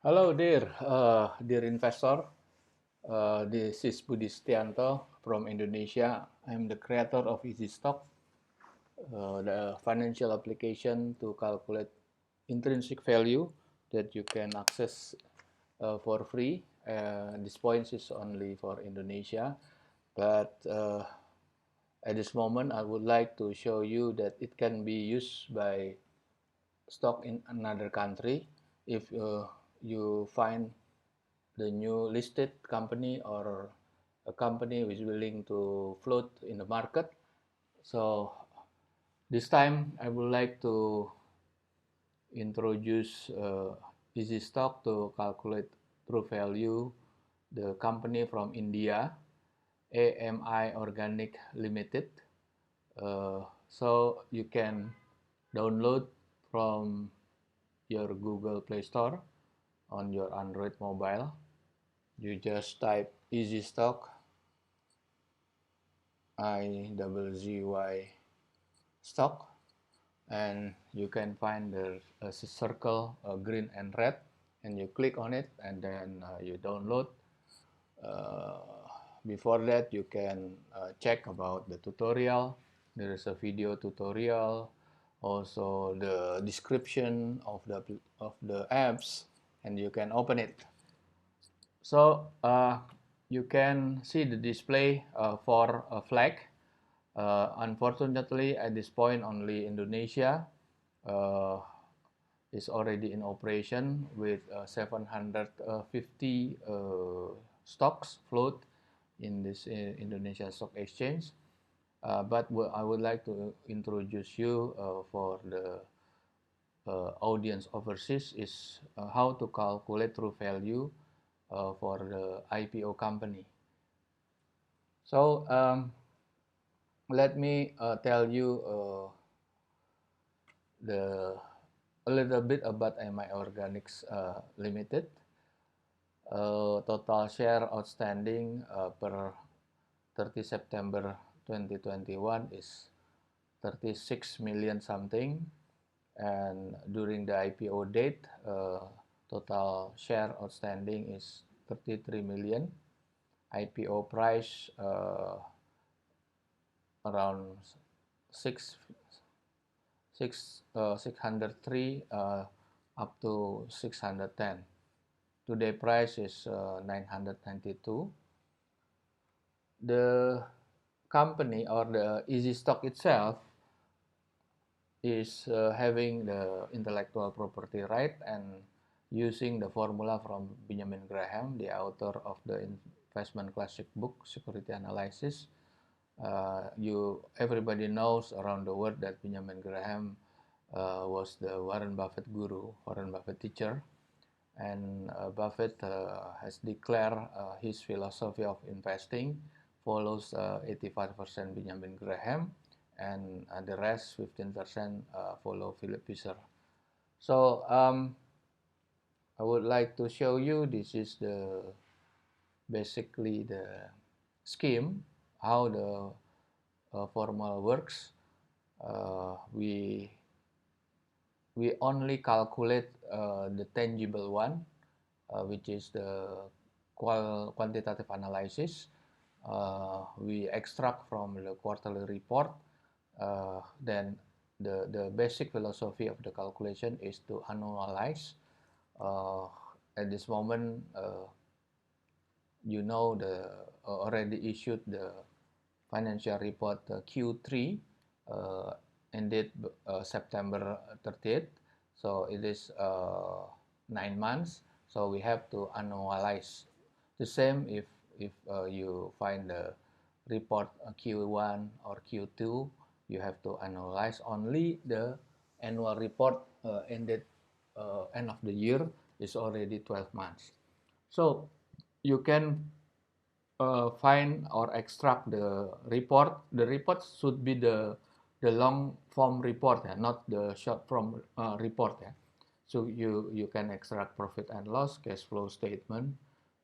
Hello, dear investor. This is Budi Setianto from Indonesia. I'm the creator of Easy Stock, the financial application to calculate intrinsic value that you can access for free. This point is only for Indonesia, but at this moment I would like to show you that it can be used by stock in another country if you find the new listed company or a company which is willing to float in the market. So this time I would like to introduce Easy Stock to calculate true value the company from India, AMI Organic Limited. So you can download from your Google Play Store on your Android mobile. You just type Easy Stock, IZZY stock, and you can find the circle green and red, and you click on it, and then you download. Uh, Before that, you can check about the tutorial. There is a video tutorial, also the description of the apps, and you can open it. So you can see the display for a flag. Unfortunately, at this point, only Indonesia uh, is already in operation with 750 stocks float in this Indonesia Stock Exchange. But I would like to introduce you for the audience overseas is how to calculate true value for the IPO company. So let me tell you a little bit about MI Organics Limited. Total share outstanding per 30 September 2021 is 36 million something, and during the IPO date, total share outstanding is 33 million. IPO price around 603 up to 610. Today price is 992. The company or the Easy Stock itself is having the intellectual property right and using the formula from Benjamin Graham, the author of the investment classic book Security Analysis. Everybody knows around the world that Benjamin Graham was the Warren Buffett guru, Warren Buffett teacher, and Buffett has declared his philosophy of investing follows 85% Benjamin Graham, and the rest 15% follow Philip Visser. So I would like to show you, this is the basically the scheme how the formula works. We only calculate the tangible one, which is the quantitative analysis. We extract from the quarterly report. Then the basic philosophy of the calculation is to annualize. At this moment, you know the already issued the financial report Q3 ended September 30th. So it is 9 months. So we have to annualize. The same if you find the report Q1 or Q2, you have to analyze only the annual report ended end of the year is already 12 months. So you can find or extract the report. The report should be the long form report, not the short form report. So you can extract profit and loss, cash flow statement,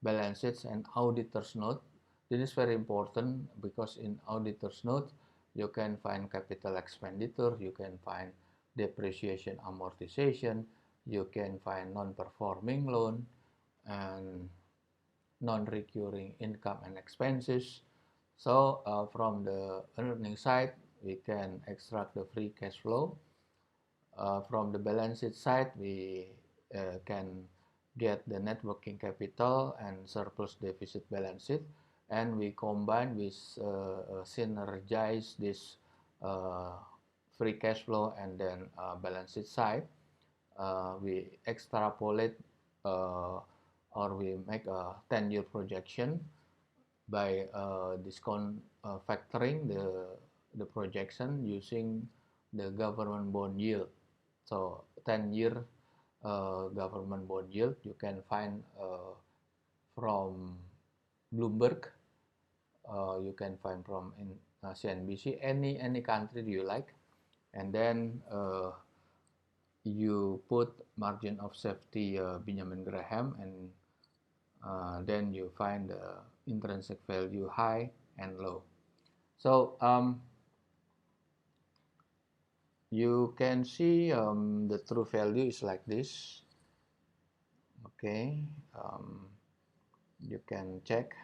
balance sheets, and auditor's note. This is very important because in auditor's note you can find capital expenditure, you can find depreciation, amortization, you can find non-performing loan and non-recurring income and expenses. So from the earning side, we can extract the free cash flow. From the balance sheet side, we can get the net working capital and surplus deficit balance sheet, and we combine with synergize this uh, free cash flow and then balance sheet side. We extrapolate or we make a 10-year projection by discount factoring the projection using the government bond yield. So 10-year government bond yield you can find from Bloomberg, you can find from CNBC, any country you like, and then you put margin of safety Benjamin Graham, and then you find the intrinsic value high and low. So you can see the true value is like this. Okay, you can check.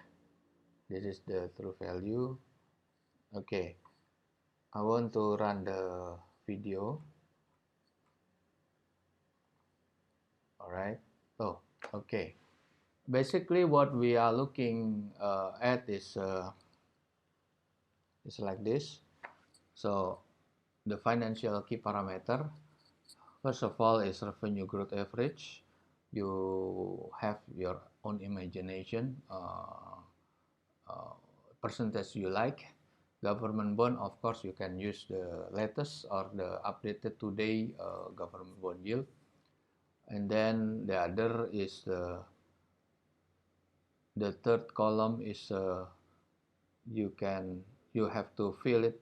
This is the true value. Okay, I want to run the video. All right. Oh, okay. Basically, what we are looking at is like this. So the financial key parameter, first of all, is revenue growth average. You have your own imagination, percentage you like. Government bond, of course, you can use the latest or the updated today government bond yield. And then the other is the third column is you have to fill it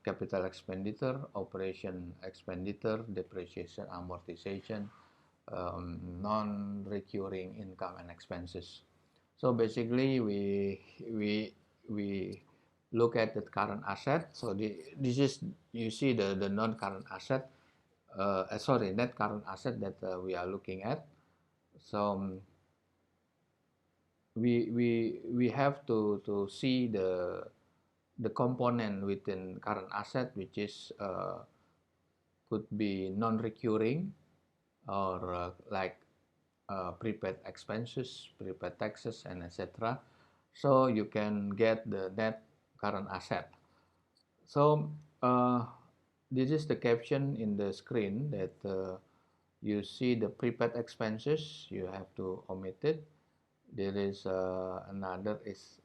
capital expenditure, operation expenditure, depreciation, amortization, non-recurring income and expenses. So basically, we look at the current asset. So this is, you see the non-current asset. Sorry, net current asset that we are looking at. So we have to see the component within current asset, which is could be non-recurring or like prepaid expenses, prepaid taxes, and etc. So you can get the net current asset. So this is the caption in the screen that you see the prepaid expenses, you have to omit it. There is another is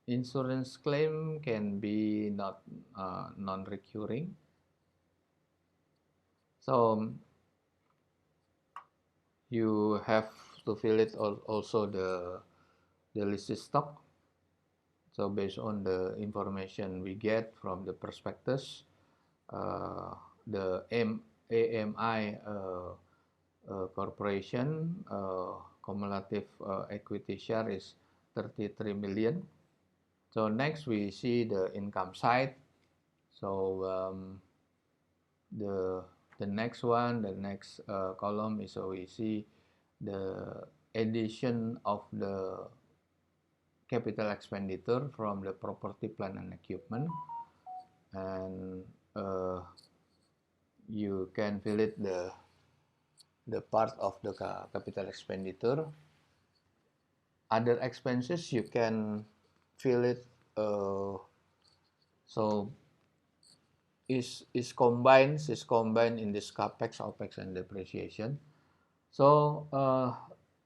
insurance claim can be not non-recurring. So you have to fill it also the listed stock. So based on the information we get from the prospectus, the AMI corporation cumulative equity share is 33 million. So next we see the income side. So the next one, the next column is, so we see the addition of the capital expenditure from the property, plant, and equipment, and you can fill it the part of the capital expenditure. Other expenses you can fill it. So is combined in this capex, opex, and depreciation. So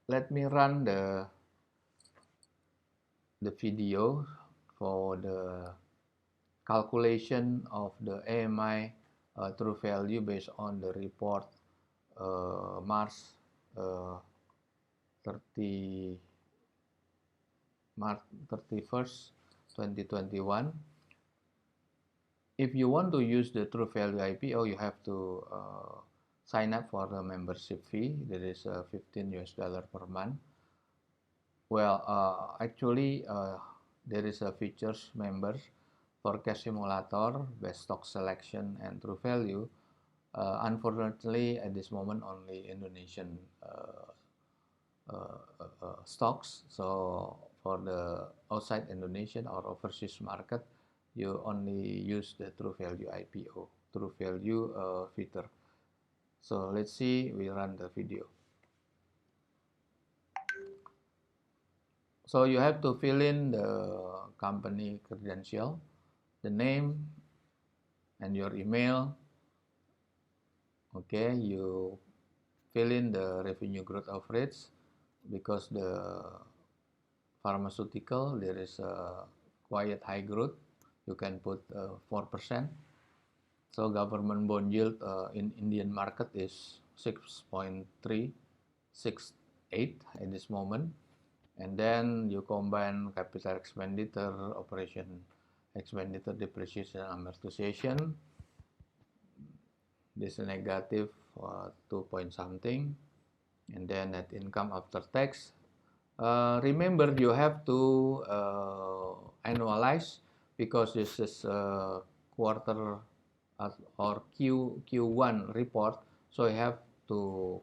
let me run the video for the calculation of the AMI true value based on the report March 31st, 2021. If you want to use the true value IPO, you have to sign up for the membership fee. That is $15 per month. Well, actually, there is a features members for cash simulator, best stock selection, and true value. Unfortunately, at this moment, only Indonesian stocks. So for the outside Indonesian or overseas market, you only use the True Value IPO, True Value feature. So let's see, we run the video. So you have to fill in the company credential, the name, and your email. Okay, you fill in the revenue growth of rates because the pharmaceutical there is a quite high growth. You can put 4%. So government bond yield in Indian market is 6.368 at this moment. And then you combine capital expenditure, operation expenditure, depreciation, amortization. This is negative 2 point something. And then net income after tax. Remember, you have to annualize because this is quarter or Q1 report, so you have to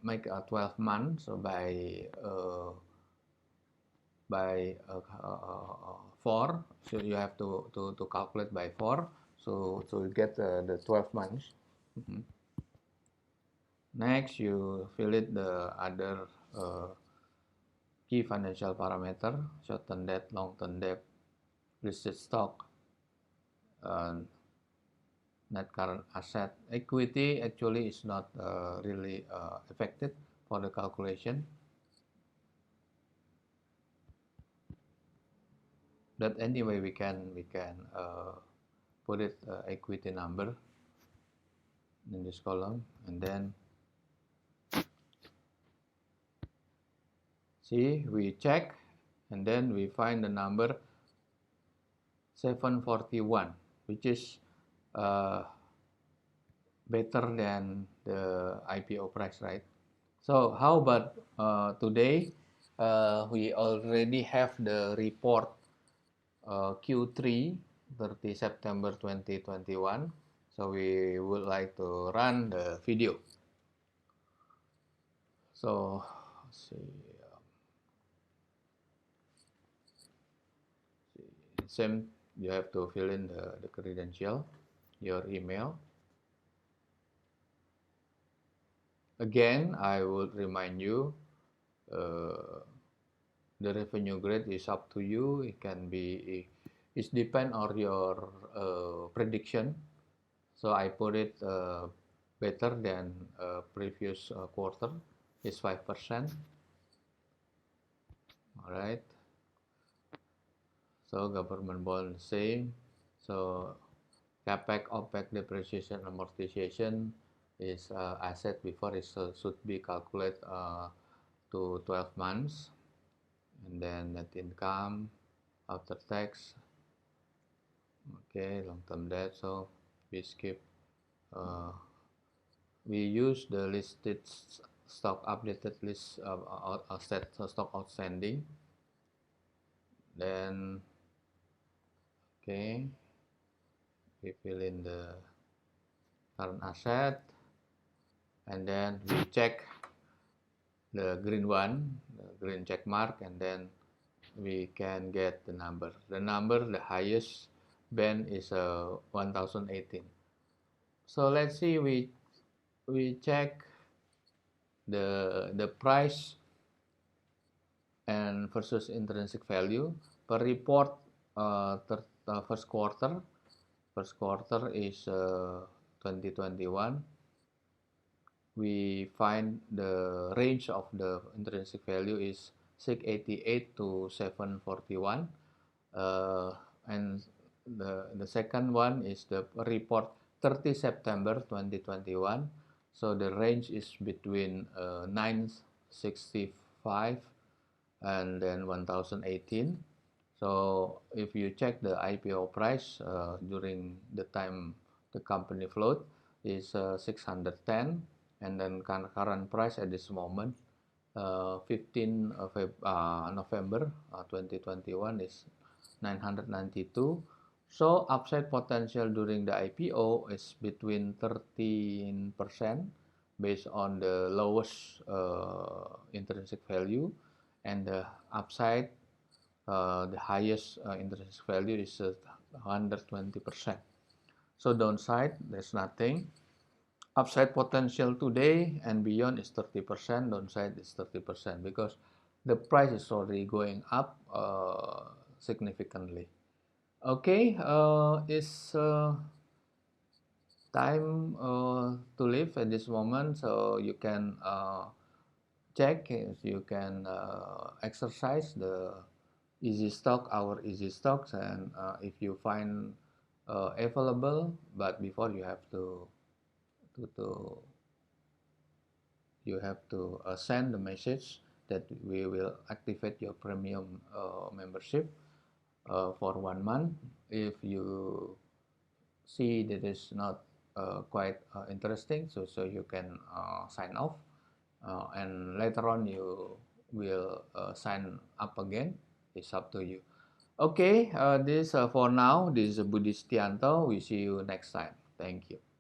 make a 12 months by 4, so you have to calculate by 4, so you get the 12 months. Next, you fill it the other key financial parameter, short-term debt, long-term debt, listed stock, net current asset. Equity actually is not really affected for the calculation. But anyway, we can put it equity number in this column, and then see, we check, and then we find the number 741, which is better than the IPO price, right? So how about today? We already have the report Q3 30 September 2021. So we would like to run the video. So let's see. Same, you have to fill in the credential, your email. Again, I would remind you, the revenue grade is up to you. It can be, it depends on your prediction. So I put it better than previous quarter, is 5%. All right. So government bond same. So CapEx, OpEx, depreciation, amortization is asset before it should be calculated to 12 months. And then net income after tax. Okay, long-term debt. So we skip. We use the listed stock updated list of stock outstanding. Then okay, we fill in the current asset, and then we check the green one, the green check mark, and then we can get the number. The number, the highest band is 1018. So let's see, we check the price and versus intrinsic value per report. First quarter is 2021. We find the range of the intrinsic value is 688 to 741, and the second one is the report 30 September 2021. So the range is between 965 and then 1018. So if you check the IPO price during the time the company float is 610, and then current price at this moment 15 November 2021 is 992. So upside potential during the IPO is between 13% based on the lowest intrinsic value, and the upside, the highest intrinsic value is 120%. So downside, there's nothing. Upside potential today and beyond is 30%, downside is 30% because the price is already going up significantly. Okay, it's time to leave at this moment, so you can check, you can exercise the easy stock, our easy stocks, and if you find available, but before you have to you have to send the message that we will activate your premium membership for 1 month. If you see that is not quite interesting, so you can sign off, and later on you will sign up again. It's up to you. Okay, this for now. This is Budi Setianto. We see you next time. Thank you.